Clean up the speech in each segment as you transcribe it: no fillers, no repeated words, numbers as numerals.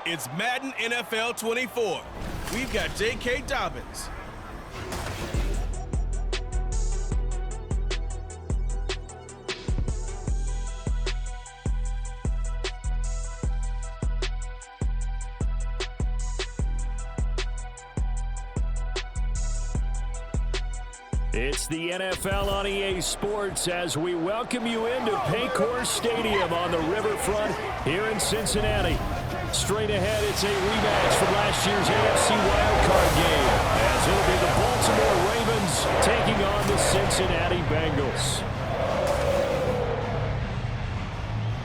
It's Madden NFL 24. We've got J.K. Dobbins. It's the NFL on EA Sports as we welcome you into Paycor Stadium on the riverfront here in Cincinnati. Straight ahead, it's a rematch from last year's AFC wildcard game as it'll be the Baltimore Ravens taking on the Cincinnati Bengals.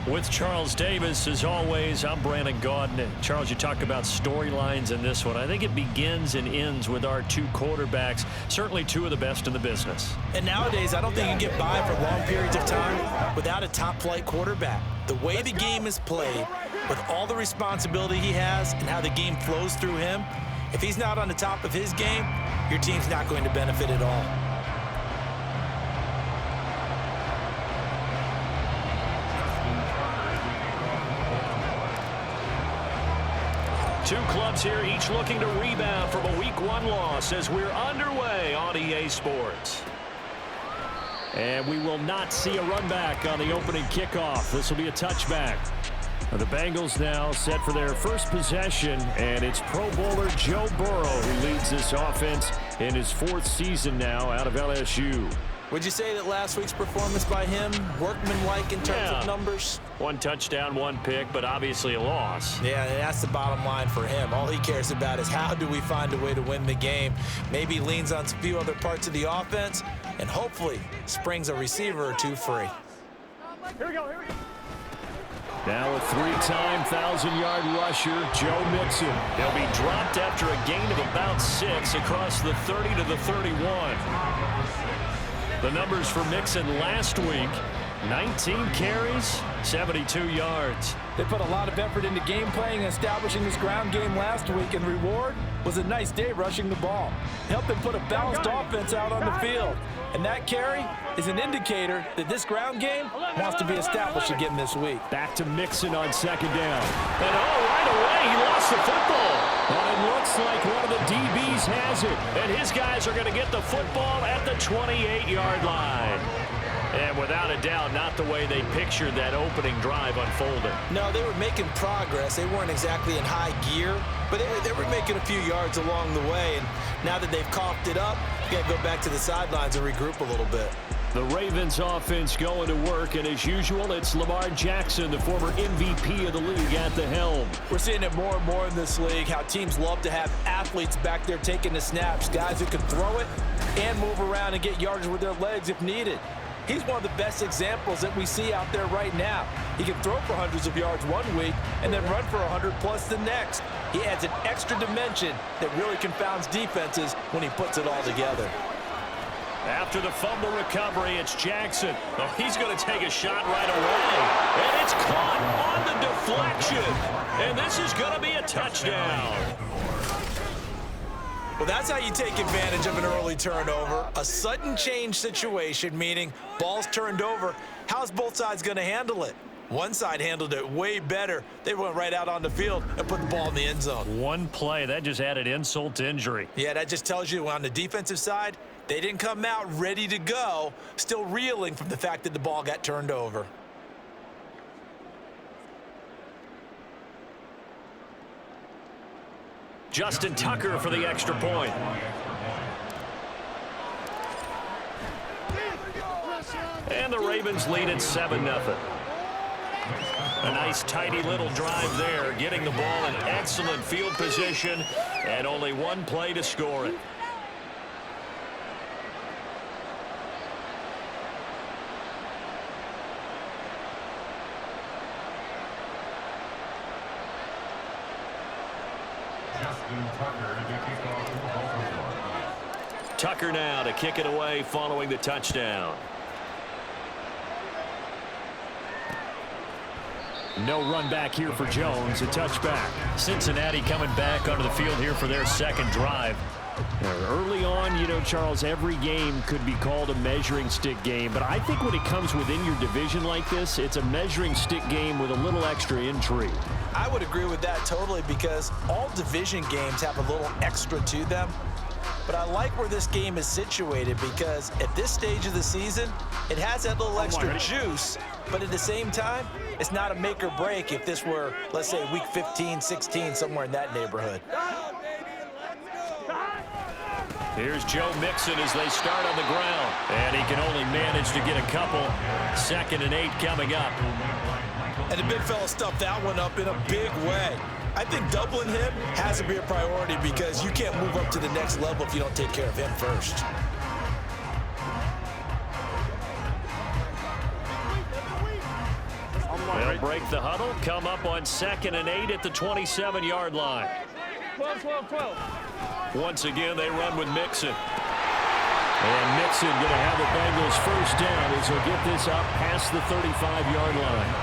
With Charles Davis, as always, I'm Brandon Gaudin. Charles, you talk about storylines in this one. I think it begins and ends with our two quarterbacks, certainly two of the best in the business. And nowadays, I don't think you can get by for long periods of time without a top-flight quarterback. The way the game is played, with all the responsibility he has and how the game flows through him, if he's not on the top of his game, your team's not going to benefit at all. Two clubs here, each looking to rebound from a Week 1 loss as we're underway on EA Sports. And we will not see a run back on the opening kickoff. This will be a touchback. The Bengals now set for their first possession, and it's Pro Bowler Joe Burrow who leads this offense in his fourth season now out of LSU. Would you say that last week's performance by him, workmanlike in terms of numbers? One touchdown, one pick, but obviously a loss. Yeah, and that's the bottom line for him. All he cares about is how do we find a way to win the game. Maybe leans on a few other parts of the offense, and hopefully springs a receiver or two free. Here we go, here we go. Now a three-time 1,000-yard rusher, Joe Mixon. He'll be dropped after a gain of about 6 across the 30 to the 31. The numbers for Mixon last week, 19 carries, 72 yards. They put a lot of effort into game playing and establishing this ground game last week, and the reward was a nice day rushing the ball. Helped them put a balanced offense out on the field. And that carry is an indicator that this ground game wants to be established again this week. Back to Mixon on second down. And right away, he lost the football. And it looks like one of the DBs has it. And his guys are going to get the football at the 28-yard line. And without a doubt, not the way they pictured that opening drive unfolding. No, they were making progress. They weren't exactly in high gear, but they were making a few yards along the way. And now that they've coughed it up, you got to go back to the sidelines and regroup a little bit. The Ravens offense going to work, and as usual, it's Lamar Jackson, the former MVP of the league, at the helm. We're seeing it more and more in this league, how teams love to have athletes back there taking the snaps, guys who can throw it and move around and get yardage with their legs if needed. He's one of the best examples that we see out there right now. He can throw for hundreds of yards one week and then run for 100+ the next. He adds an extra dimension that really confounds defenses when he puts it all together. After the fumble recovery, it's Jackson. Oh, he's going to take a shot right away. And it's caught on the deflection. And this is going to be a touchdown. Well, that's how you take advantage of an early turnover. A sudden change situation, meaning ball's turned over. How's both sides going to handle it? One side handled it way better. They went right out on the field and put the ball in the end zone. One play, that just added insult to injury. Yeah, that just tells you on the defensive side, they didn't come out ready to go, still reeling from the fact that the ball got turned over. Justin Tucker for the extra point. And the Ravens lead at 7-0. A nice, tidy little drive there, getting the ball in excellent field position, and only one play to score it. Tucker now to kick it away following the touchdown. No run back here for Jones, a touchback. Cincinnati coming back onto the field here for their second drive. Early on, you know, Charles, every game could be called a measuring stick game. But I think when it comes within your division like this, it's a measuring stick game with a little extra intrigue. I would agree with that totally because all division games have a little extra to them. But I like where this game is situated because at this stage of the season, it has that little extra juice. But at the same time, it's not a make or break if this were, let's say, week 15, 16, somewhere in that neighborhood. Here's Joe Mixon as they start on the ground. And he can only manage to get a couple. 2nd and 8 coming up. And the big fella stuffed that one up in a big way. I think doubling him has to be a priority because you can't move up to the next level if you don't take care of him first. They'll break the huddle, come up on 2nd and 8 at the 27-yard line. 12, 12, 12. Once again, they run with Mixon. And Mixon going to have the Bengals first down as he'll get this up past the 35-yard line.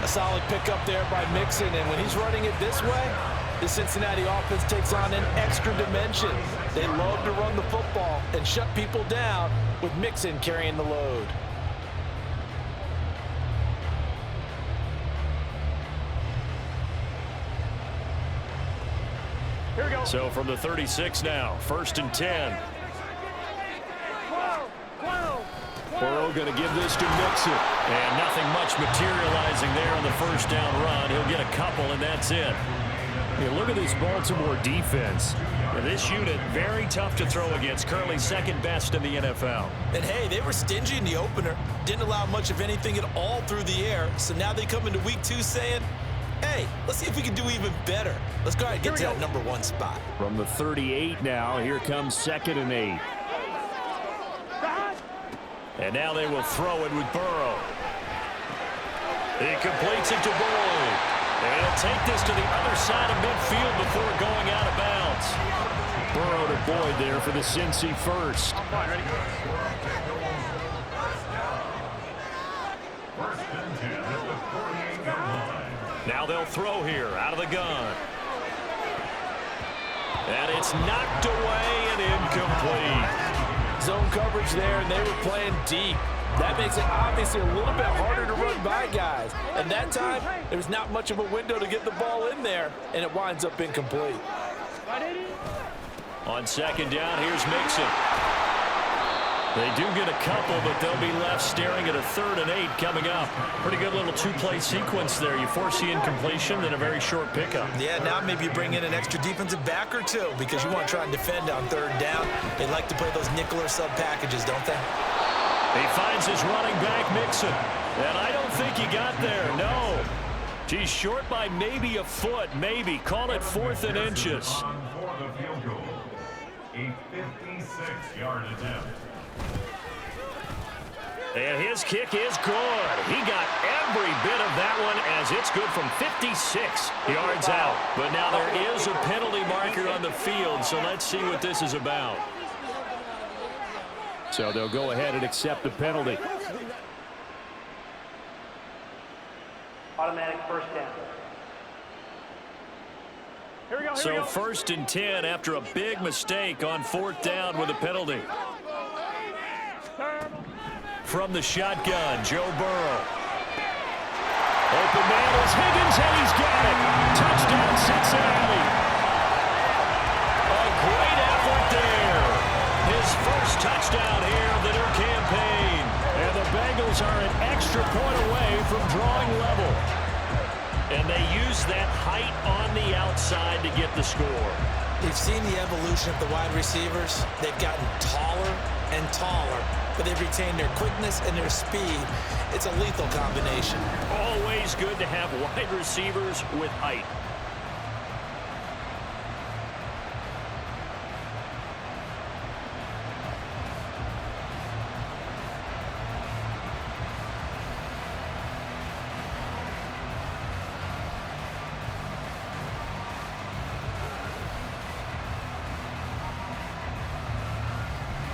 A solid pickup there by Mixon, and when he's running it this way, the Cincinnati offense takes on an extra dimension. They love to run the football and shut people down with Mixon carrying the load. Here we go. So from the 36 now, 1st and 10. 12, 12. Burrow going to give this to Mixon. And nothing much materializing there on the first down run. He'll get a couple, and that's it. Hey, look at this Baltimore defense. This unit, very tough to throw against. Currently 2nd best in the NFL. And hey, they were stingy in the opener. Didn't allow much of anything at all through the air. So now they come into week 2 saying, hey, let's see if we can do even better. Let's go ahead and get to that number 1 spot. From the 38 now, here comes 2nd and 8. And now they will throw it with Burrow. He completes it to Boyd. And he'll take this to the other side of midfield before going out of bounds. Burrow to Boyd there for the Cincy first. Fine, ready? Now they'll throw here out of the gun. And it's knocked away and incomplete. Zone coverage there, and they were playing deep. That makes it obviously a little bit harder to run by guys. And that time, there's not much of a window to get the ball in there, and it winds up incomplete. On 2nd down, here's Mixon. They do get a couple, but they'll be left staring at a 3rd and 8 coming up. Pretty good little 2-play sequence there. You force the incompletion, then a very short pickup. Yeah, now maybe you bring in an extra defensive back or two because you want to try and defend on 3rd down. They like to play those nickel or sub packages, don't they? He finds his running back, Mixon. And I don't think he got there, no. He's short by maybe a foot, maybe. Call it 4th and inches. For the field goal, a 56-yard attempt. And his kick is good. He got every bit of that one as it's good from 56 yards out. But now there is a penalty marker on the field, so let's see what this is about. So they'll go ahead and accept the penalty. Automatic first down. Here we go. So 1st and 10 after a big mistake on 4th down with a penalty. From the shotgun, Joe Burrow. Open man is Higgins, and he's got it. Touchdown, Cincinnati. A great effort there. His first touchdown here of the new campaign. And the Bengals are an extra point away from drawing level. And they use that height on the outside to get the score. We've seen the evolution of the wide receivers. They've gotten taller and taller, but they've retained their quickness and their speed. It's a lethal combination. Always good to have wide receivers with height.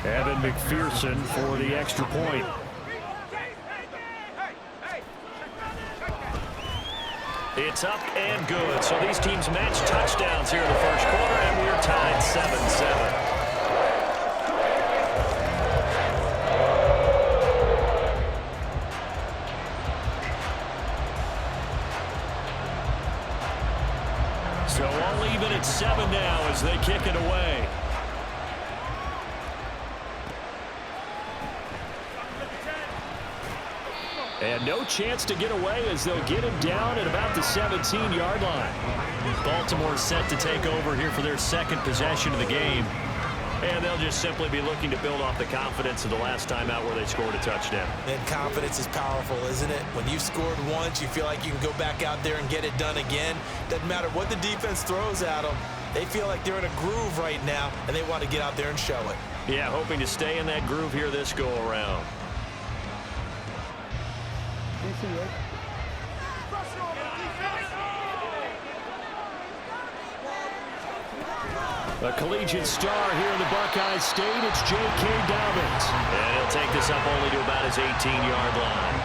Evan McPherson for the extra point. It's up and good. So these teams match touchdowns here in the first quarter, and we're tied 7-7. and 7 now as they kick it away. And no chance to get away as they'll get him down at about the 17-yard line. Baltimore set to take over here for their second possession of the game. And they'll just simply be looking to build off the confidence of the last time out where they scored a touchdown. And confidence is powerful, isn't it? When you've scored once, you feel like you can go back out there and get it done again. Doesn't matter what the defense throws at them. They feel like they're in a groove right now, and they want to get out there and show it. Yeah, hoping to stay in that groove here this go-around. A collegiate star here in the Buckeye State, it's J.K. Dobbins. And he'll take this up only to about his 18-yard line.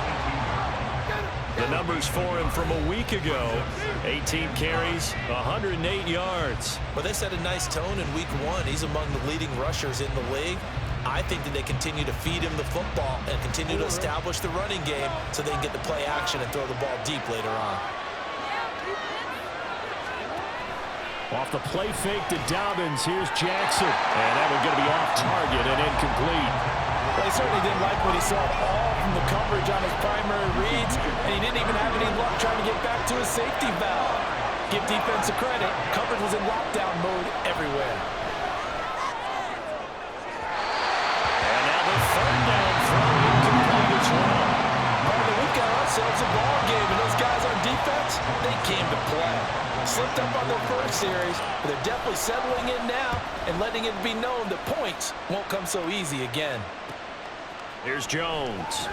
The numbers for him from a week ago, 18 carries, 108 yards. Well, they set a nice tone in week 1. He's among the leading rushers in the league. I think that they continue to feed him the football and continue to establish the running game so they can get the play action and throw the ball deep later on. Off the play fake to Dobbins, here's Jackson. And that one's going to be off target and incomplete. Well, he certainly didn't like what he saw all from the coverage on his primary reads, and he didn't even have any luck trying to get back to his safety valve. Give defense a credit. Coverage was in lockdown mode everywhere. And now the third down throw incomplete as well. We've got ourselves a ball game, and those guys on defense, they came to play. Slipped up on their first series, but they're definitely settling in now and letting it be known that points won't come so easy again. Here's Jones.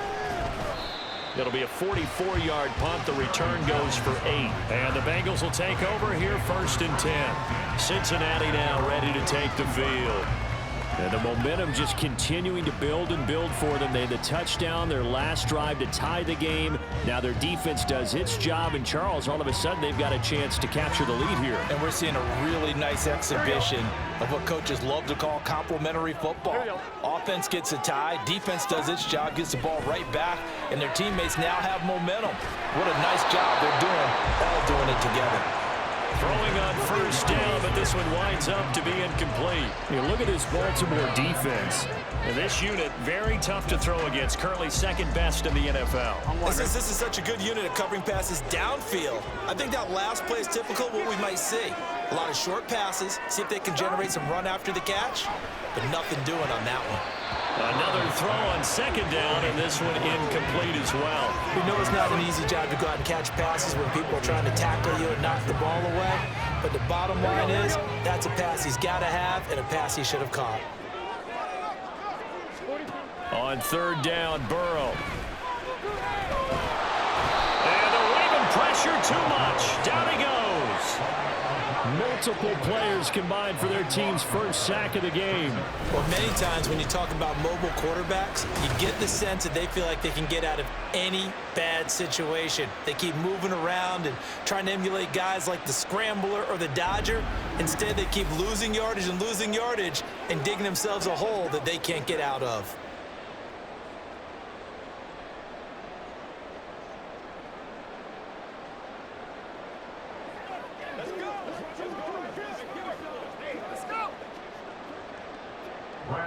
It'll be a 44-yard punt. The return goes for 8. And the Bengals will take over here 1st and 10. Cincinnati now ready to take the field. And the momentum just continuing to build and build for them. They had the touchdown, their last drive to tie the game. Now their defense does its job, and Charles, all of a sudden, they've got a chance to capture the lead here. And we're seeing a really nice exhibition of what coaches love to call complementary football. Offense gets a tie, defense does its job, gets the ball right back, and their teammates now have momentum. What a nice job they're doing, all doing it together. Throwing on 1st down, but this one winds up to be incomplete. You look at this Baltimore defense. And this unit, very tough to throw against. Currently 2nd best in the NFL. This is such a good unit of covering passes downfield. I think that last play is typical of what we might see. A lot of short passes, see if they can generate some run after the catch, but nothing doing on that one. Another throw on 2nd down, and this one incomplete as well. We know it's not an easy job to go out and catch passes when people are trying to tackle you and knock the ball away, but the bottom line is that's a pass he's got to have and a pass he should have caught. On 3rd down, Burrow. And the Raven pressure too much. Down he goes. Multiple players combined for their team's first sack of the game. Well, many times when you talk about mobile quarterbacks, you get the sense that they feel like they can get out of any bad situation. They keep moving around and trying to emulate guys like the Scrambler or the Dodger. Instead, they keep losing yardage and digging themselves a hole that they can't get out of.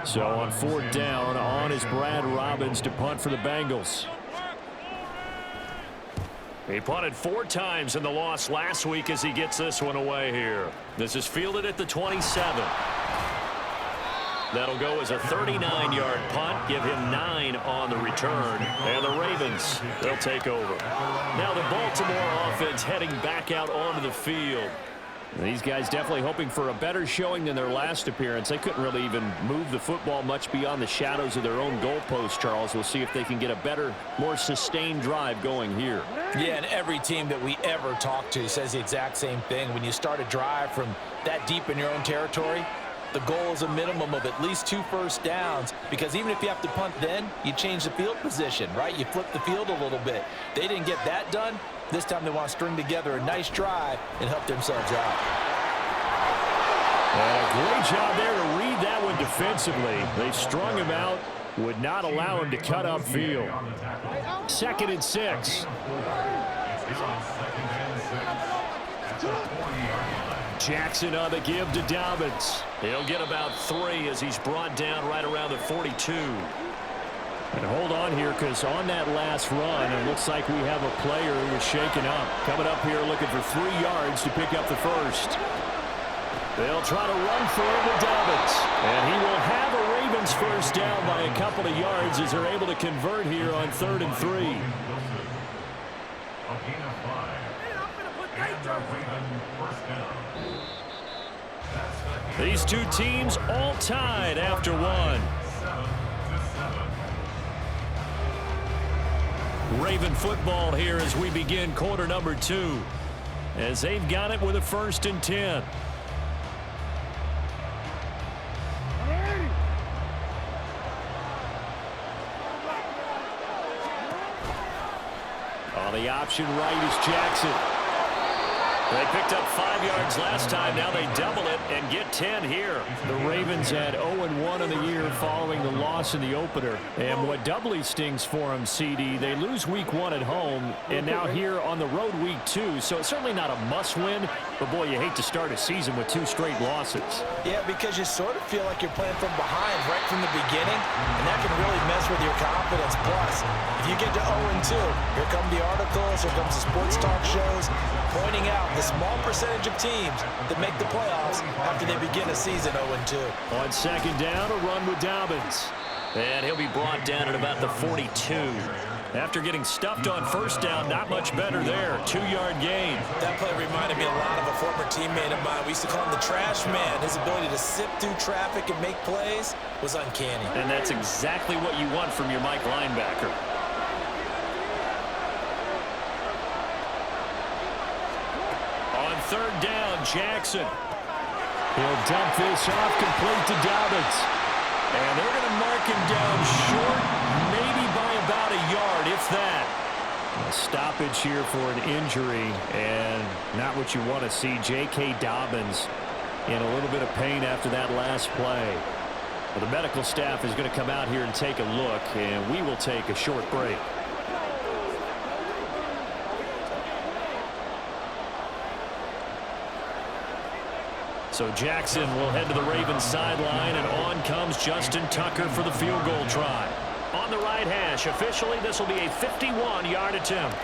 So on 4th down, on is Brad Robbins to punt for the Bengals. He punted 4 times in the loss last week as he gets this one away here. This is fielded at the 27. That'll go as a 39-yard punt, give him 9 on the return. And the Ravens, they'll take over. Now the Baltimore offense heading back out onto the field. These guys definitely hoping for a better showing than their last appearance. They couldn't really even move the football much beyond the shadows of their own goalpost, Charles. We'll see if they can get a better, more sustained drive going here. Yeah, and every team that we ever talk to says the exact same thing. When you start a drive from that deep in your own territory, the goal is a minimum of at least 2 first downs, because even if you have to punt then, you change the field position, right? You flip the field a little bit. They didn't get that done. This time they want to string together a nice drive and help themselves out. And a great job there to read that one defensively. They strung him out, would not allow him to cut upfield. 2nd and 6. Jackson on the give to Dobbins. He'll get about 3 as he's brought down right around the 42. And hold on here, because on that last run, it looks like we have a player who was shaken up. Coming up here looking for 3 yards to pick up the first. They'll try to run for it with Dobbins. And he will have a Ravens first down by a couple of yards as they're able to convert here on 3rd and 3. A gain of 5. And a Raven first down. These two teams all tied after 1. 7-7. Raven football here as we begin quarter number 2. As they've got it with a 1st and 10. On the option right is Jackson. They picked up 5 yards last time. Now they double it and get 10 here. The Ravens had 0-1 in the year following the loss in the opener. And what doubly stings for them, CD, they lose week 1 at home, and now here on the road week 2. So it's certainly not a must-win, but boy, you hate to start a season with 2 straight losses. Yeah, because you sort of feel like you're playing from behind right from the beginning, and that can really mess with your confidence. Plus, if you get to 0-2, here come the articles, here comes the sports talk shows, pointing out the small percentage of teams that make the playoffs after they begin a season 0-2. On 2nd down, a run with Dobbins. And he'll be brought down at about the 42. After getting stuffed on 1st down, not much better there. 2-yard gain. That play reminded me a lot of a former teammate of mine. We used to call him the trash man. His ability to sift through traffic and make plays was uncanny. And that's exactly what you want from your Mike linebacker. On 3rd down, Jackson. He'll dump this off complete to Dobbins. And they're going to mark him down short, maybe by about a yard, if that. A stoppage here for an injury, and not what you want to see. J.K. Dobbins in a little bit of pain after that last play. Well, the medical staff is going to come out here and take a look, and we will take a short break. So Jackson will head to the Ravens sideline, and on comes Justin Tucker for the field goal try. On the right hash, officially this will be a 51-yard attempt.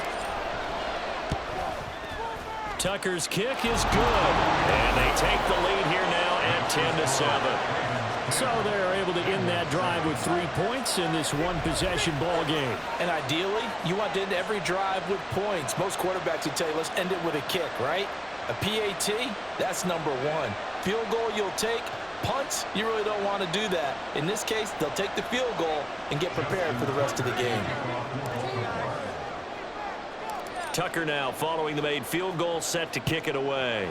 Tucker's kick is good, and they take the lead here now at 10-7. So they're able to end that drive with 3 points in this one-possession ball game. And ideally, you want to end every drive with points. Most quarterbacks would tell you, let's end it with a kick, right? A PAT, that's number 1. Field goal you'll take. Punts, you really don't want to do that. In this case, they'll take the field goal and get prepared for the rest of the game. Tucker now following the made field goal, set to kick it away.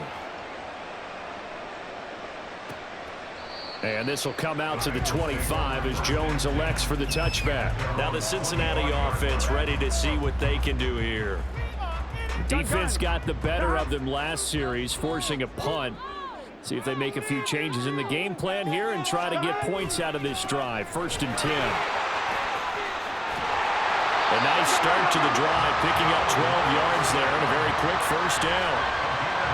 And this will come out to the 25 as Jones elects for the touchback. Now the Cincinnati offense ready to see what they can do here. Defense got the better of them last series, forcing a punt. See if they make a few changes in the game plan here and try to get points out of this drive. 1st and 10. A nice start to the drive, picking up 12 yards there and a very quick 1st down.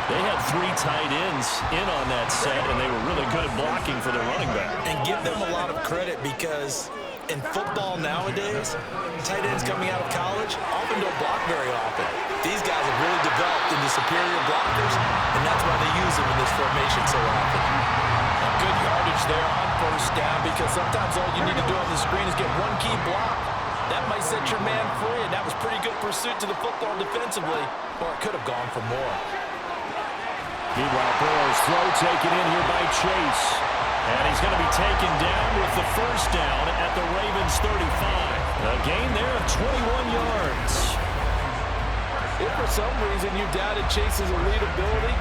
They had 3 tight ends in on that set, and they were really good blocking for their running back. And give them a lot of credit because in football nowadays, tight ends coming out of college often don't block very often. These guys have really developed into superior blockers, and that's why they use them in this formation so often. And good yardage there on 1st down because sometimes all you need to do on the screen is get one key block. That might set your man free, and that was pretty good pursuit to the football defensively, or it could have gone for more. Meanwhile, Burrow's throw taken in here by Chase. And he's going to be taken down with the 1st down at the Ravens 35. A gain there of 21 yards. If for some reason you doubted Chase's elite ability,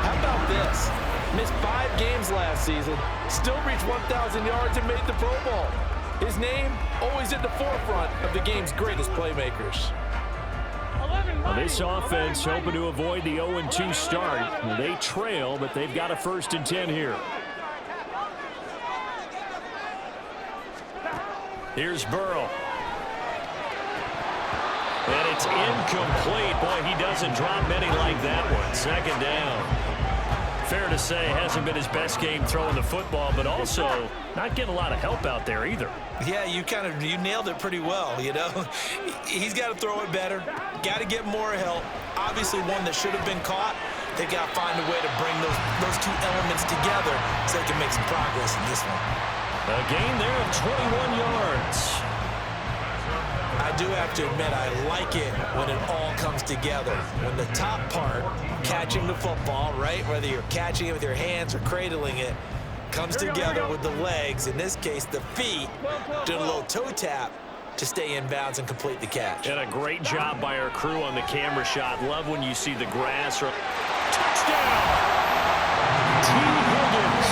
how about this? Missed 5 games last season, still reached 1,000 yards and made the Pro Bowl. His name always at the forefront of the game's greatest playmakers. Well, this offense hoping to avoid the 0-2 start. They trail, but they've got a 1st and 10 here. Here's Burrow. And it's incomplete. Boy, he doesn't drop many like that one. 2nd down. fair to say hasn't been his best game throwing the football, but also not getting a lot of help out there either. Yeah, you nailed it pretty well, you know. He's got to throw it better, got to get more help. Obviously one that should have been caught. They got to find a way to bring those two elements together so they can make some progress in this one. A gain there of 21 yards. I do have to admit, I like it when it all comes together. When the top part, catching the football, right, whether you're catching it with your hands or cradling it, comes together with the legs, in this case the feet, doing a little toe tap to stay in bounds and complete the catch. And a great job by our crew on the camera shot. Love when you see the grass. Touchdown! T. Higgins.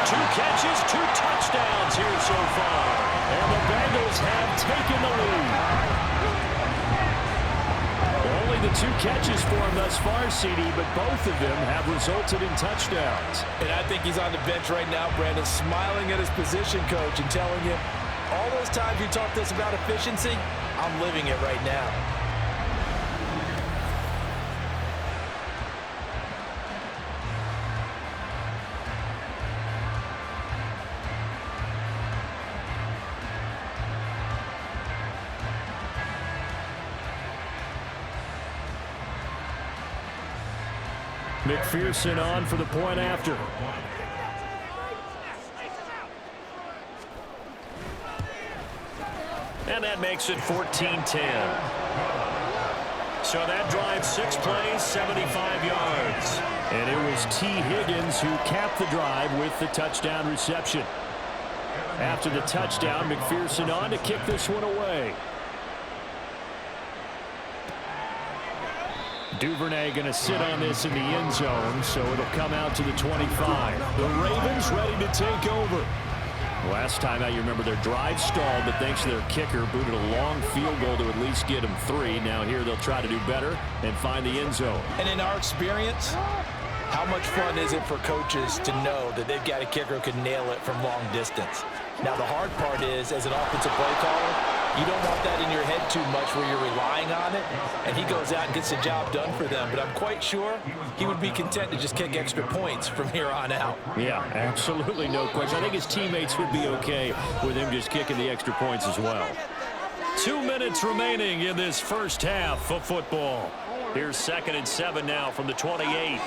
2 catches, 2 touchdowns here so far. And the Bengals have taken the lead. Only the 2 catches for him thus far, CD, but both of them have resulted in touchdowns. And I think he's on the bench right now, Brandon, smiling at his position coach and telling him, all those times you talked to us about efficiency, I'm living it right now. McPherson on for the point after. And that makes it 14-10. So that drive, 6 plays, 75 yards. And it was T. Higgins who capped the drive with the touchdown reception. After the touchdown, McPherson on to kick this one away. Duvernay going to sit on this in the end zone, so it'll come out to the 25. The Ravens ready to take over. Last time out, you remember their drive stalled, but thanks to their kicker, booted a long field goal to at least get them 3. Now here they'll try to do better and find the end zone. And in our experience, how much fun is it for coaches to know that they've got a kicker who can nail it from long distance? Now, the hard part is, as an offensive play caller, you don't want that in your head too much where you're relying on it, and he goes out and gets the job done for them. But I'm quite sure he would be content to just kick extra points from here on out. Yeah, absolutely no question. I think his teammates would be okay with him just kicking the extra points as well. 2 minutes remaining in this first half of football. Here's 2nd and 7 now from the 28.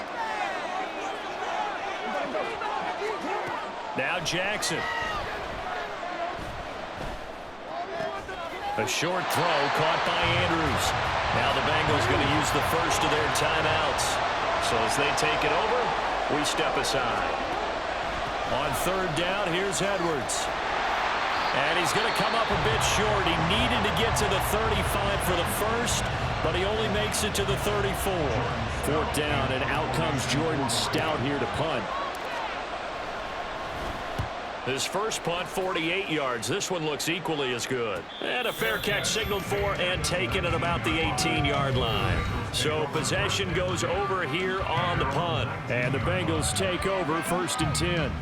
Now Jackson. A short throw caught by Andrews. Now the Bengals going to use the first of their timeouts. So as they take it over, we step aside. On 3rd down, here's Edwards. And he's going to come up a bit short. He needed to get to the 35 for the first, but he only makes it to the 34. 4th down, and out comes Jordan Stout here to punt. His first punt, 48 yards. This one looks equally as good. And a fair catch signaled for and taken at about the 18-yard line. So possession goes over here on the punt. And the Bengals take over 1st and 10.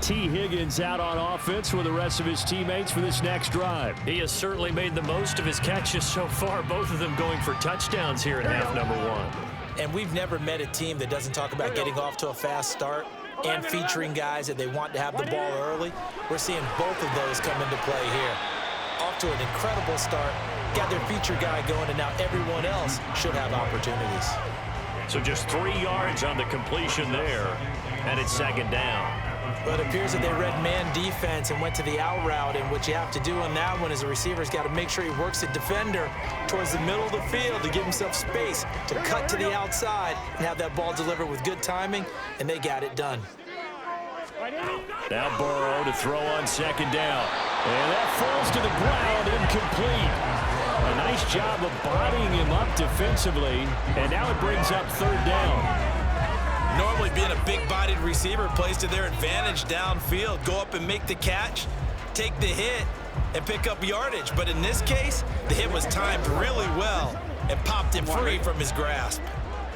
T. Higgins out on offense with the rest of his teammates for this next drive. He has certainly made the most of his catches so far, both of them going for touchdowns here in half number 1. And we've never met a team that doesn't talk about getting off to a fast start and featuring guys that they want to have the ball early. We're seeing both of those come into play here. Off to an incredible start, got their feature guy going, and now everyone else should have opportunities. So just 3 yards on the completion there, and it's 2nd down. But it appears that they read man defense and went to the out route, and what you have to do on that one is the receiver's got to make sure he works the defender towards the middle of the field to give himself space to cut to the outside and have that ball delivered with good timing, and they got it done. Now Burrow to throw on 2nd down. And that falls to the ground, incomplete. A nice job of bodying him up defensively, and now it brings up 3rd down. Normally being a big-bodied receiver plays to their advantage downfield. Go up and make the catch, take the hit, and pick up yardage. But in this case, the hit was timed really well and popped him free from his grasp.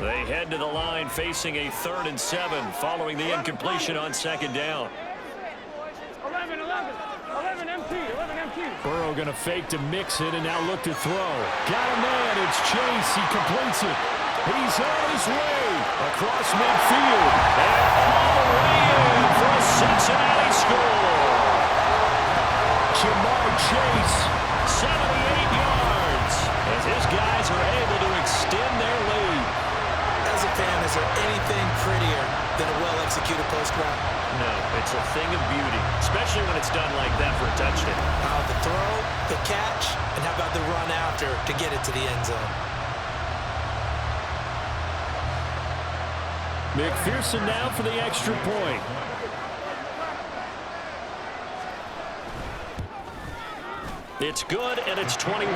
They head to the line facing a 3rd and 7 following the incompletion on 2nd down. 11 MT. Burrow going to fake to mix it and now look to throw. Got a man. It's Chase. He completes it. He's on his way. Across midfield. And all the way in for a Cincinnati score. Jamar Chase, 78 yards. As his guys are able to extend their lead. As a fan, is there anything prettier than a well-executed post route? No, it's a thing of beauty, especially when it's done like that for a touchdown. How about the throw, the catch, and how about the run after to get it to the end zone? McPherson now for the extra point. It's good, and it's 21-10.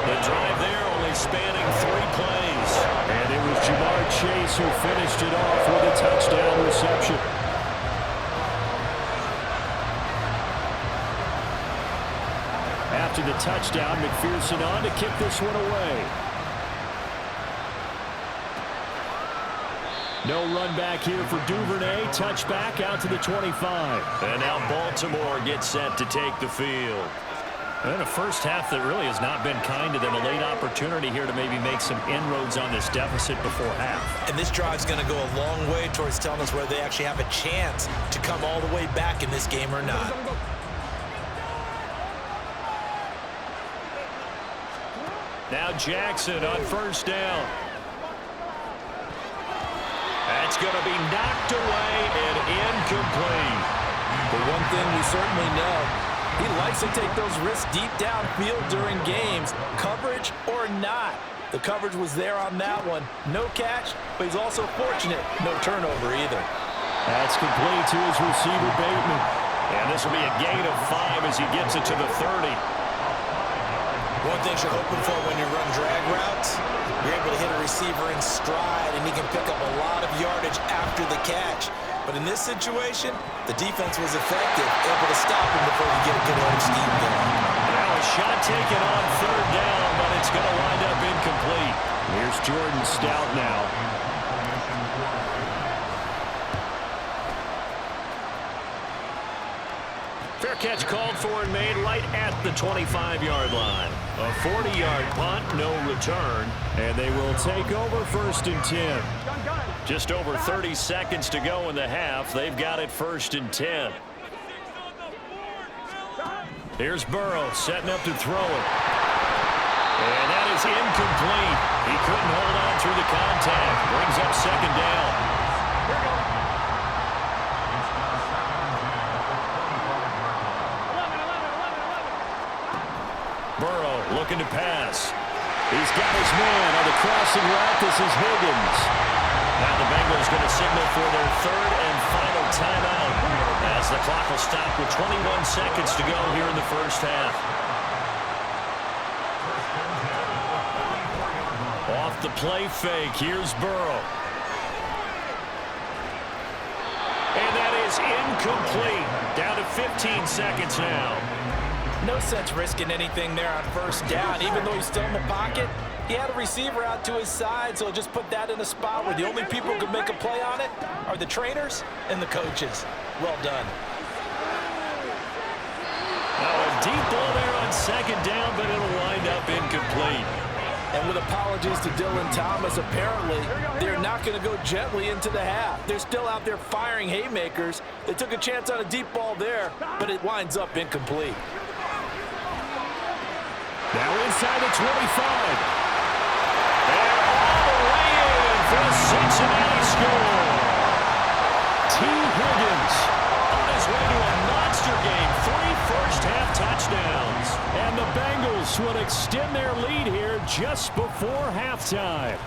The drive there only spanning 3 plays. And it was Jamar Chase who finished it off with a touchdown reception. After the touchdown, McPherson on to kick this one away. No run back here for Duvernay. Touchback out to the 25. And now Baltimore gets set to take the field. And a first half that really has not been kind to them. A late opportunity here to maybe make some inroads on this deficit before half. And this drive's going to go a long way towards telling us whether they actually have a chance to come all the way back in this game or not. Now Jackson on first down. That's going to be knocked away and incomplete. But one thing we certainly know, he likes to take those risks deep downfield during games, coverage or not. The coverage was there on that one. No catch, but he's also fortunate. No turnover either. That's complete to his receiver, Bateman. And this will be a gain of 5 as he gets it to the 30. One thing you're hoping for when you run drag routes, you're able to hit a receiver in stride, and he can pick up a lot of yardage after the catch. But in this situation, the defense was effective, able to stop him before he get a good old scheme going. Now a shot taken on third down, but it's going to wind up incomplete. Here's Jordan Stout now. Fair catch called for and made right at the 25-yard line. A 40-yard punt, no return, and they will take over 1st and 10. Just over 30 seconds to go in the half. They've got it 1st and 10. Here's Burrow setting up to throw it. And that is incomplete. He couldn't hold on through the contact. Brings up 2nd down. Burrow looking to pass. He's got his man on the crossing route. This is Higgins. Now the Bengals going to signal for their 3rd and final timeout as the clock will stop with 21 seconds to go here in the first half. Off the play fake, here's Burrow. And that is incomplete. Down to 15 seconds now. No sense risking anything there on 1st down. Even though he's still in the pocket, he had a receiver out to his side, so just put that in a spot where the only people who can make a play on it are the trainers and the coaches. Well done. Now a deep ball there on 2nd down, but it'll wind up incomplete. And with apologies to Dylan Thomas, apparently they're not going to go gently into the half. They're still out there firing haymakers. They took a chance on a deep ball there, but it winds up incomplete. Now inside the 25. And all the way in for a Cincinnati score. T. Higgins on his way to a monster game. 3 first-half touchdowns. And the Bengals will extend their lead here just before halftime.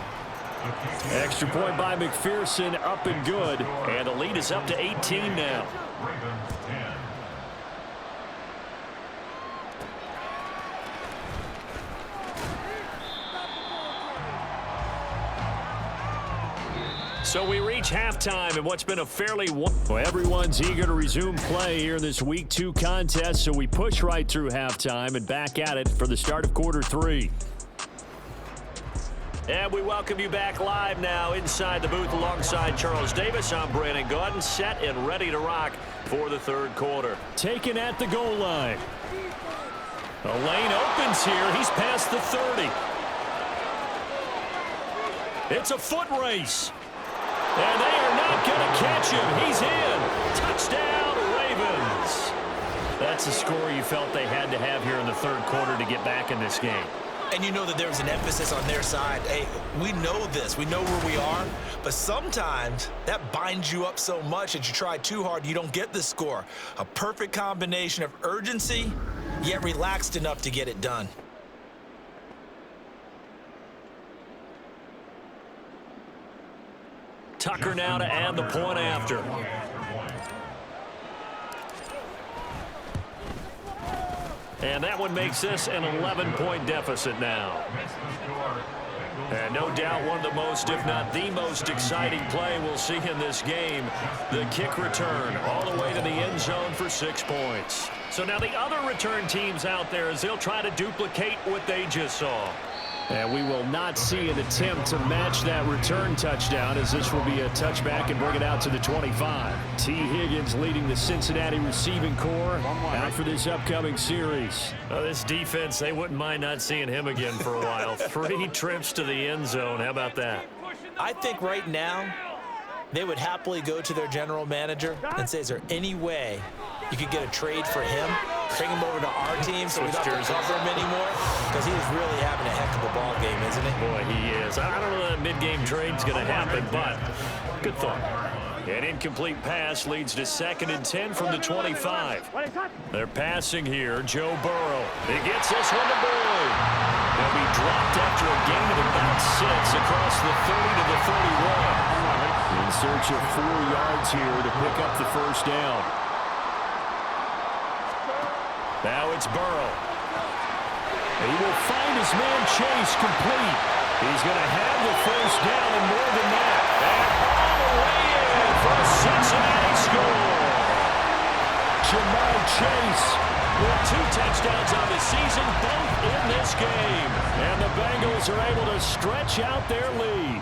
Extra point by McPherson, up and good. And the lead is up to 18 now. So we reach halftime in what's been a fairly... Well, everyone's eager to resume play here in this Week 2 contest, so we push right through halftime and back at it for the start of quarter 3. And we welcome you back live now inside the booth alongside Charles Davis. I'm Brandon Gaudin, set and ready to rock for the 3rd quarter. Taken at the goal line. The lane opens here. He's past the 30. It's a foot race. And they are not going to catch him. He's in. Touchdown, Ravens. That's a score you felt they had to have here in the third quarter to get back in this game. And you know that there's an emphasis on their side. Hey, we know this. We know where we are. But sometimes that binds you up so much that you try too hard, you don't get the score. A perfect combination of urgency, yet relaxed enough to get it done. Tucker now to add the point after. And that one makes this an 11-point deficit now. And no doubt one of the most, if not the most exciting play we'll see in this game, the kick return all the way to the end zone for 6 points. So now the other return teams out there as they'll try to duplicate what they just saw. And we will not see an attempt to match that return touchdown, as this will be a touchback and bring it out to the 25. T. Higgins leading the Cincinnati receiving corps out for this upcoming series. Well, this defense, they wouldn't mind not seeing him again for a while. 3 trips to the end zone. How about that? I think right now they would happily go to their general manager and say, is there any way you could get a trade for him, bring him over to our team so we don't have to cover him anymore? Because he is really having a heck of a ball game, isn't he? Boy, he is. I don't know that mid-game trade's going to happen, but good thought. An incomplete pass leads to 2nd and 10 from the 25. They're passing here. Joe Burrow. He gets this one to Boyd. He'll be dropped after a gain of about 6 across the 30 to the 31. In search of 4 yards here to pick up the first down. Now it's Burrow. He will find his man Chase complete. He's going to have the first down and more than that. And all the way in for a Cincinnati score. Jamar Chase with 2 touchdowns on the season, both in this game. And the Bengals are able to stretch out their lead.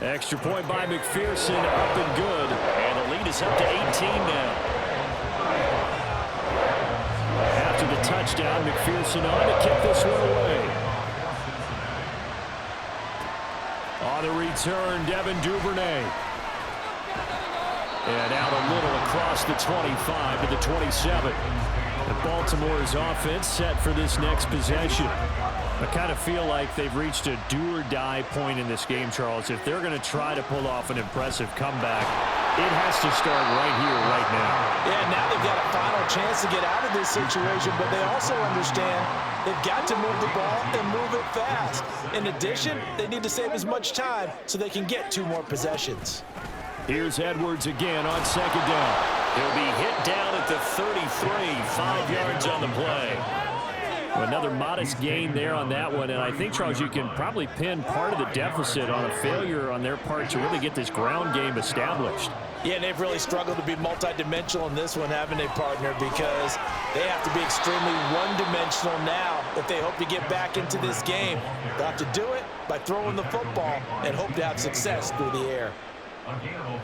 Extra point by McPherson, up and good. And the lead is up to 18 now. After the touchdown, McPherson on to kick this one away. On the return, Devin Duvernay. And out a little across the 25 to the 27. And Baltimore's offense set for this next possession. I kind of feel like they've reached a do-or-die point in this game, Charles. If they're going to try to pull off an impressive comeback, it has to start right here, right now. Yeah, now they've got a final chance to get out of this situation, but they also understand they've got to move the ball and move it fast. In addition, they need to save as much time so they can get 2 more possessions. Here's Edwards again on 2nd down. He'll be hit down at the 33, 5 yards on the play. Another modest gain there on that one, and I think, Charles, you can probably pin part of the deficit on a failure on their part to really get this ground game established. Yeah, and they've really struggled to be multidimensional in this one, haven't they, partner? Because they have to be extremely one-dimensional now if they hope to get back into this game. They'll have to do it by throwing the football and hope to have success through the air.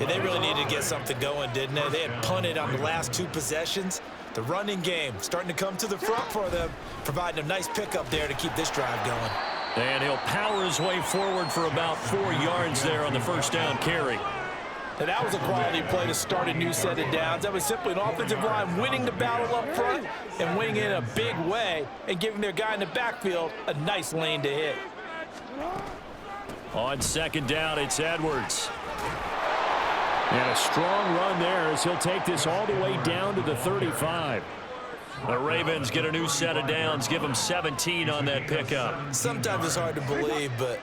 Yeah, they really needed to get something going, didn't they? They had punted on the last 2 possessions. The running game starting to come to the front for them, providing a nice pickup there to keep this drive going. And he'll power his way forward for about 4 yards there on the first down carry. And that was a quality play to start a new set of downs. That was simply an offensive line winning the battle up front and winning it in a big way and giving their guy in the backfield a nice lane to hit. On 2nd down, it's Edwards. And a strong run there as he'll take this all the way down to the 35. The Ravens get a new set of downs, give them 17 on that pickup. Sometimes it's hard to believe, but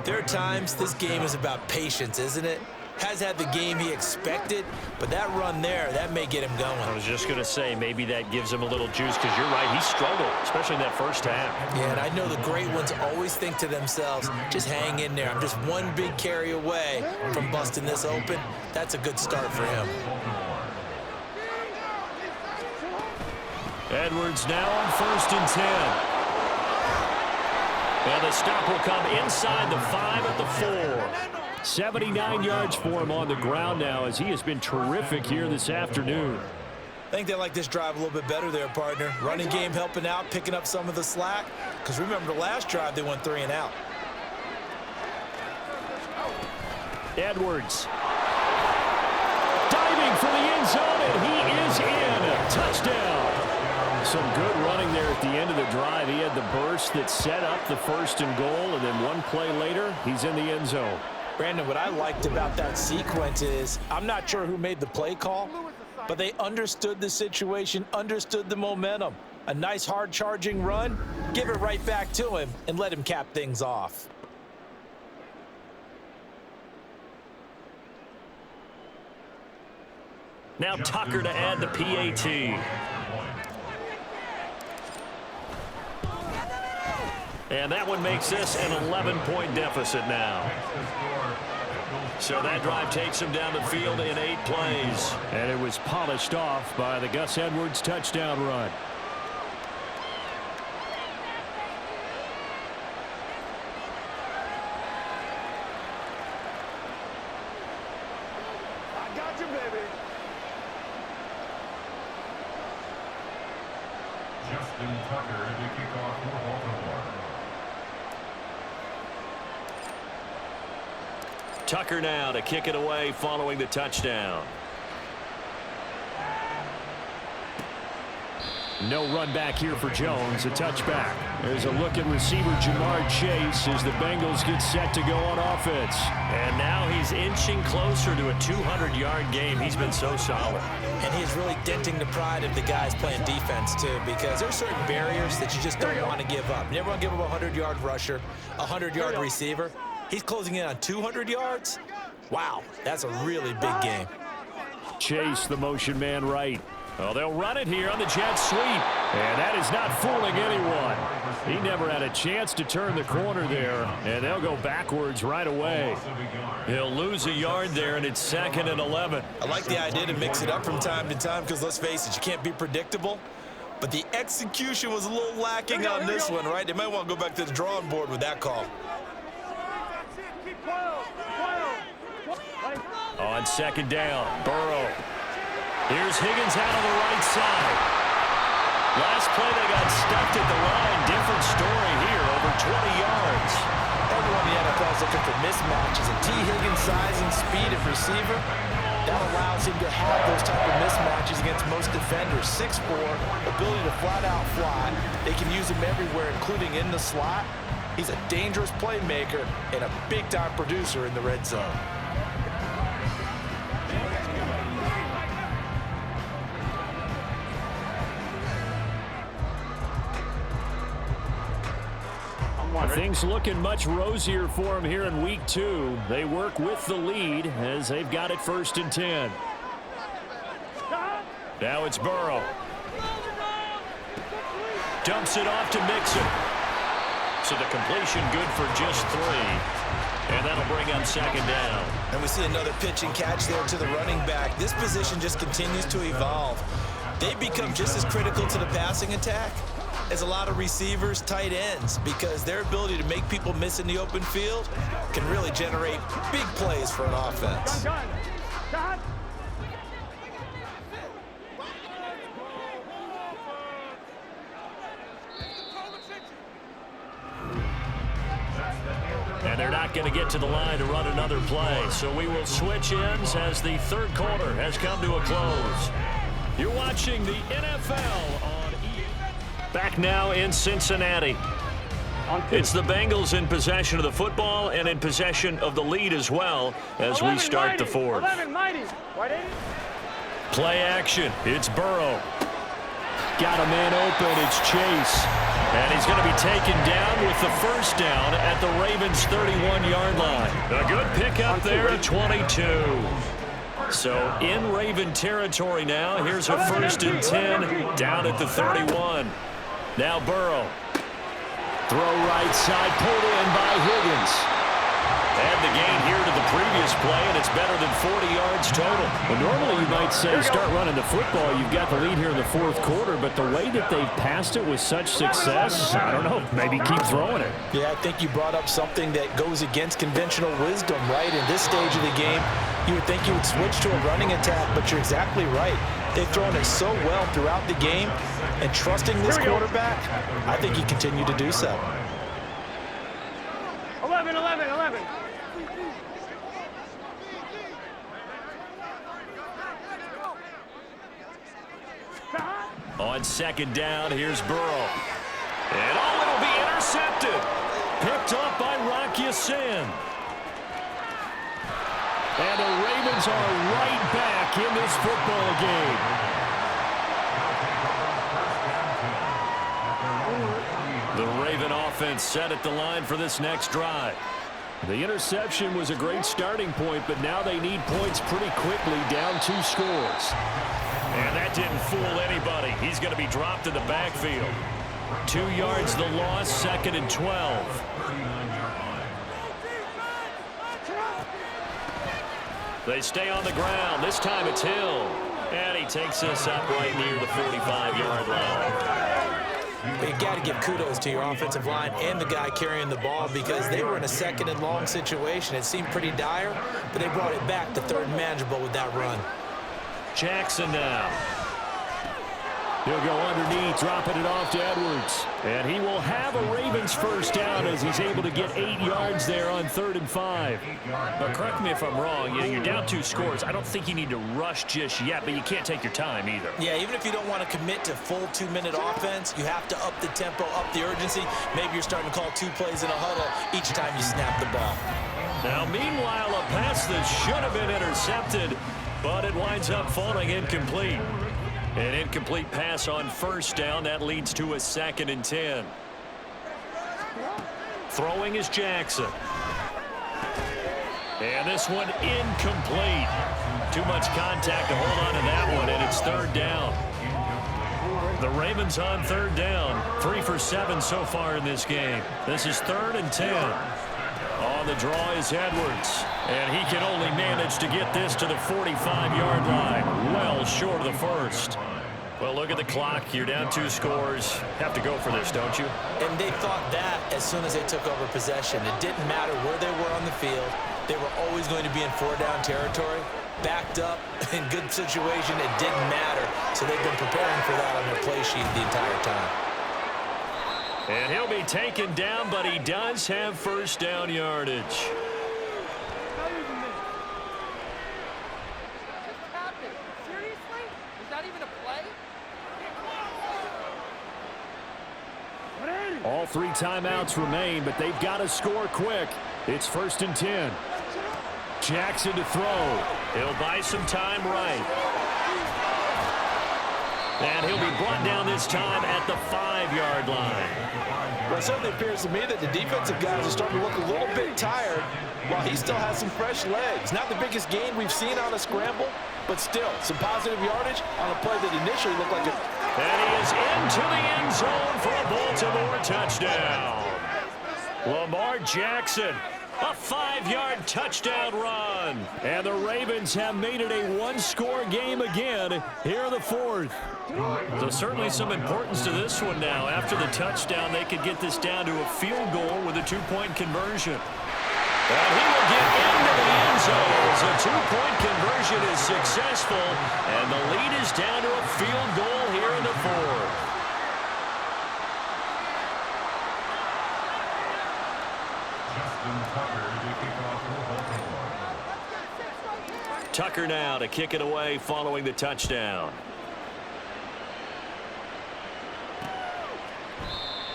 there are times this game is about patience, isn't it? Has had the game he expected, but that run there, that may get him going. I was just going to say, maybe that gives him a little juice, because you're right, he struggled, especially in that first half. Yeah, and I know the great ones always think to themselves, just hang in there. I'm just one big carry away from busting this open. That's a good start for him. Edwards now on 1st and 10. And the stop will come inside the 5 at the 4. 79 yards for him on the ground now, as he has been terrific here this afternoon. I think they like this drive a little bit better there, partner. Running game helping out, picking up some of the slack. Because remember, the last drive, they went 3 and out. Edwards. Diving for the end zone, and he is in. Touchdown. Some good running there at the end of the drive. He had the burst that set up the 1st and goal, and then one play later, he's in the end zone. Brandon, what I liked about that sequence is I'm not sure who made the play call, but they understood the situation, understood the momentum. A nice hard charging run, give it right back to him and let him cap things off. Now Tucker to add the PAT. And that one makes this an 11-point deficit now. So that drive takes him down the field in 8 plays. And it was polished off by the Gus Edwards touchdown run. I got you, baby. Justin Tucker to kick off for Baltimore. Tucker now to kick it away following the touchdown. No run back here for Jones, a touchback. There's a look at receiver Jamar Chase as the Bengals get set to go on offense. And now he's inching closer to a 200-yard game. He's been so solid. And he's really denting the pride of the guys playing defense, too, because there's certain barriers that you just don't want to give up. You never want to give up a 100-yard rusher, a 100-yard receiver. He's closing in on 200 yards. Wow, that's a really big game. Chase, the motion man right. Well, they'll run it here on the jet sweep. And that is not fooling anyone. He never had a chance to turn the corner there. And they'll go backwards right away. He'll lose a yard there, and it's 2nd and 11. I like the idea to mix it up from time to time because, let's face it, you can't be predictable. But the execution was a little lacking on this one, right? They might want to go back to the drawing board with that call. On 2nd down, Burrow. Here's Higgins out on the right side. Last play they got stuffed at the line. Different story here, over 20 yards. Everyone in the NFL is looking for mismatches, and T. Higgins' size and speed at receiver, that allows him to have those type of mismatches against most defenders. 6'4", ability to flat out fly. They can use him everywhere, including in the slot. He's a dangerous playmaker and a big-time producer in the red zone. Things looking much rosier for him here in week 2. They work with the lead as they've got it 1st and 10. Now it's Burrow. Dumps it off to Mixon. So the completion good for just 3. And that'll bring up 2nd down. And we see another pitch and catch there to the running back. This position just continues to evolve. They've become just as critical to the passing attack as a lot of receivers, tight ends, because their ability to make people miss in the open field can really generate big plays for an offense. And they're not going to get to the line to run another play. So we will switch ends as the 3rd quarter has come to a close. You're watching the NFL on EA. Back now in Cincinnati. It's the Bengals in possession of the football and in possession of the lead as well as we start the 4th. Play action. It's Burrow. Got a man open. It's Chase. And he's going to be taken down with the 1st down at the Ravens' 31-yard line. A good pickup there at 22. So in Raven territory now. Here's a 1st and 10 down at the 31. Now Burrow. Throw right side, pulled in by Higgins. Add the gain here to the previous play, and it's better than 40 yards total. Well, normally you might say start running the football. You've got the lead here in the 4th quarter, but the way that they've passed it with such success, I don't know, maybe keep throwing it. Yeah, I think you brought up something that goes against conventional wisdom, right? In this stage of the game, You would think you would switch to a running attack, but you're exactly right. They've thrown it so well throughout the game, and trusting this quarterback, I think he continued to do so. 11, 11, 11. On second down, here's Burrow. And it'll be intercepted. Picked off by Rock Ya-Sin. And the Ravens are right back in this football game. The Raven offense set at the line for this next drive. The interception was a great starting point, but now they need points pretty quickly, down 2 scores. And that didn't fool anybody. He's going to be dropped in the backfield. 2 yards the loss, 2nd and 12. They stay on the ground. This time it's Hill. And he takes this up right near the 45-yard line. But you got to give kudos to your offensive line and the guy carrying the ball, because they were in a 2nd and long situation. It seemed pretty dire, but they brought it back to 3rd and manageable with that run. Jackson now. He'll go underneath, dropping it off to Edwards. And he will have a Ravens first down as he's able to get 8 yards there on 3rd and 5. But correct me if I'm wrong, you're down 2 scores. I don't think you need to rush just yet, but you can't take your time either. Yeah, even if you don't want to commit to full 2-minute offense, you have to up the tempo, up the urgency. Maybe you're starting to call 2 plays in a huddle each time you snap the ball. Now, meanwhile, a pass that should have been intercepted, but it winds up falling incomplete. An incomplete pass on 1st down. That leads to a 2nd and 10. Throwing is Jackson. And this one incomplete. Too much contact to hold on to that one, and it's 3rd down. The Ravens on 3rd down. 3 for 7 so far in this game. This is 3rd and 10. On the draw is Edwards, and he can only manage to get this to the 45-yard line, well short of the 1st. Well, look at the clock. You're down 2 scores. Have to go for this, don't you? And they thought that as soon as they took over possession. It didn't matter where they were on the field. They were always going to be in 4-down territory, backed up, in good situation. It didn't matter. So they've been preparing for that on their play sheet the entire time. And he'll be taken down, but he does have 1st down yardage. Seriously? Is that even a play? All 3 timeouts remain, but they've got to score quick. It's 1st and 10. Jackson to throw. He'll buy some time right. And he'll be brought down this time at the 5-yard line. Well, it certainly appears to me that the defensive guys are starting to look a little bit tired while he still has some fresh legs. Not the biggest gain we've seen on a scramble, but still some positive yardage on a play that initially looked like a... And he is into the end zone for a Baltimore touchdown. Lamar Jackson, a 5-yard touchdown run. And the Ravens have made it a 1-score game again here in the 4th. So certainly some importance to this one now. After the touchdown, they could get this down to a field goal with a 2-point conversion. And he will get into the end zone as a 2-point conversion is successful, and the lead is down to a field goal here in the 4th. Tucker now to kick it away following the touchdown.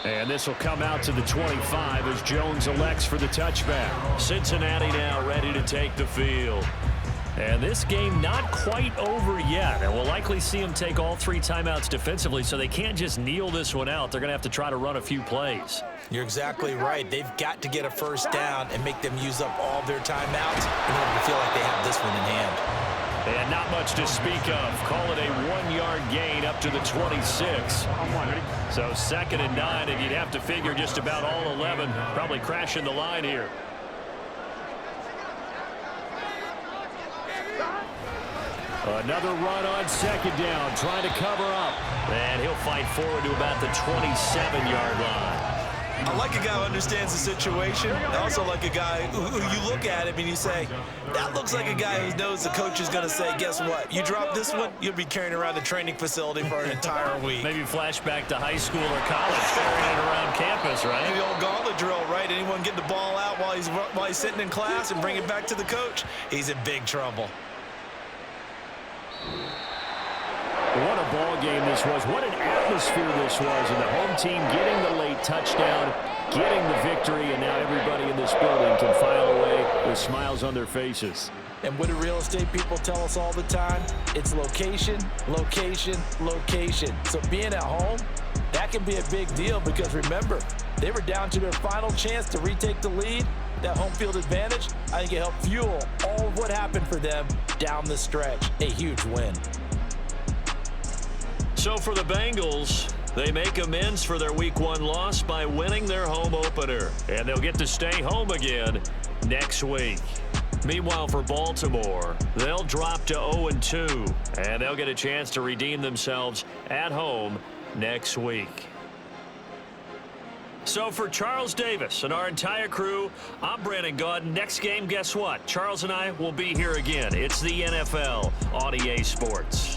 And this will come out to the 25 as Jones elects for the touchback. Cincinnati now ready to take the field. And this game not quite over yet. And we'll likely see them take all 3 timeouts defensively, so they can't just kneel this one out. They're going to have to try to run a few plays. You're exactly right. They've got to get a 1st down and make them use up all their timeouts in order to feel like they have this one in hand. And not much to speak of. Call it a 1-yard gain up to the 26. So 2nd and 9, and you'd have to figure just about all 11 probably crashing the line here. Another run on 2nd down, trying to cover up. And he'll fight forward to about the 27-yard line. I like a guy who understands the situation. I also like a guy who you look at him and you say, that looks like a guy who knows the coach is going to say, guess what? You drop this one, you'll be carrying around the training facility for an entire week. Maybe flashback to high school or college, carrying it around campus, right? The old gauntlet drill, right? Anyone get the ball out while he's sitting in class and bring it back to the coach, he's in big trouble. What a ball game this was. What an atmosphere this was. And the home team getting the late touchdown, getting the victory, and now everybody in this building can file away with smiles on their faces. And what do real estate people tell us all the time? It's location, location, location. So being at home, that can be a big deal because remember, they were down to their final chance to retake the lead. That home field advantage, I think it helped fuel all of what happened for them down the stretch. A huge win. So for the Bengals, they make amends for their Week 1 loss by winning their home opener. And they'll get to stay home again next week. Meanwhile, for Baltimore, they'll drop to 0-2. And they'll get a chance to redeem themselves at home next week. So for Charles Davis and our entire crew, I'm Brandon Gaudin. Next game, guess what? Charles and I will be here again. It's the NFL on EA Sports.